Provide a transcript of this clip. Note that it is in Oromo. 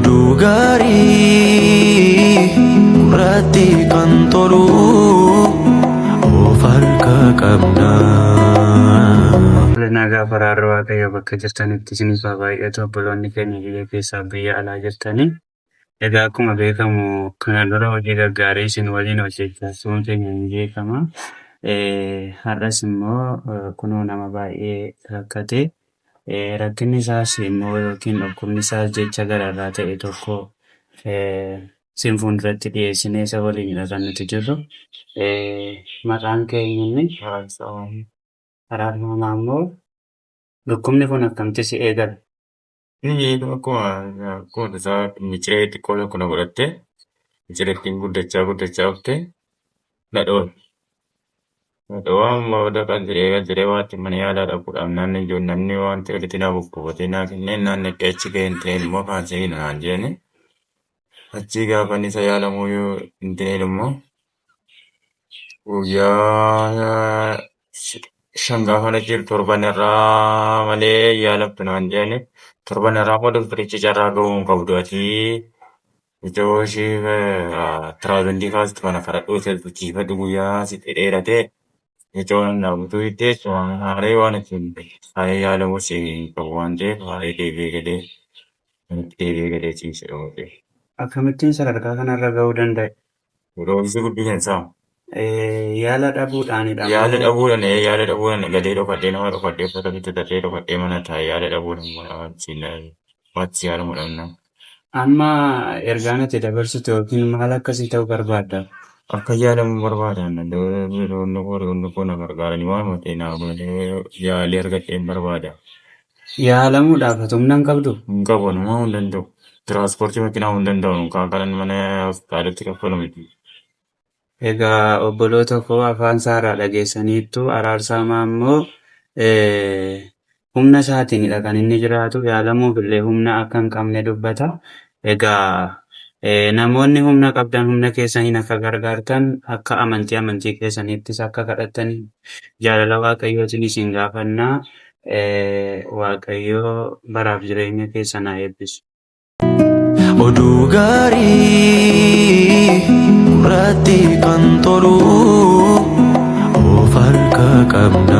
Oduu gaarii gurratti kan tolu of harka qabna. Nagaa faraarra Waaqayyo bakka jirtanitti isiniif haa baay'atu. Obboloonni keenya biyya keessaa biyya alaa jirtanii. Egaa akkuma beekamu kana dura hojii gaggaarii isin waliin hojjechuun keenya ni beekama. Har'as immoo kunoo nama baay'ee rakkate. Rakkinni isaas immoo yookiin dhukkubni isaas jecha garaarraa ta'e tokko isin fuulduratti dhiyeessinee isa waliinidha kan nuti jirru. Maqaan keenya inni Araarfamaa immoo dhukkubni kun akkamitti si eegale? Inni akkuma isaa miciree xiqqoo kuna godhatte micireettiin guddachaa dhufte nadhoon. Nadhoowwan amma booda kan jiree waatti mana yaalaa dhaquudhaaf naannoo ijoon namni waan ta'e walitti naa bubbufatee naa kenneen naannoo itti achi ga'e hin ta'een immoo kaansee naan jedhani. Achii gaafa inni isa yaalamuu yoo hin ta'een immoo guyyaa shan gaafa na jiru torban irraa malee yaalamtu naan jedhani. Torban irraa immoo doktarichi carraa ga'uu hin qabdu ati ijoo ishee tiraawuzandii kaasitu kana kadhadhuu seelfichiifadhu guyyaa sitti dheeratee ijoon naawwituu itteessu haaree waan ittiin haaree yaalamuu si qabu waan ta'eef haaree deebi'ee galee ciise oote. Akkamittiin sadarkaa kanarra ga'uu danda'e? Roobisi guddina isaa. Yaala dhabuudhaanidha. Yaala dhabuudhaan galee dhokadhee nama dhokadhee uffata bittatee dhokadhee mana taa'e yaala dhabuudhaan waanti yaalamuudhaan. Amma ergaan ati dabarsitu yookiin maal akkasii ta'uu barbaadda? Akka yaalamu barbaadan roonni kun na gargaaranii waan ta'e naa malee yaalii argadhee hin barbaada. Yaalamuudhaaf humna hin qabdu? Hin qabu namaa hin danda'u. Tiraanspoortii makiinaa hin danda'u kan kanan mana hospitaalatti kaffalu miti. Egaa obboloota koo afaan saaraa dhageessaniittu Araarfamaa immoo humna isaatiinidha kan inni jiraatu. Yaalamuuf illee humna akka hin qabne dubbata. Egaa namoonni humna qabdan humna keessaniin akka gargaartan akka amantii keessaniittis akka kadhattanii jaalala Waaqayyootiin isin gaafannaa. Waaqayyoo baraaf jireenya keessan haa eebbisu. Oduu gaarii gurratti kan tolu of harka qabna.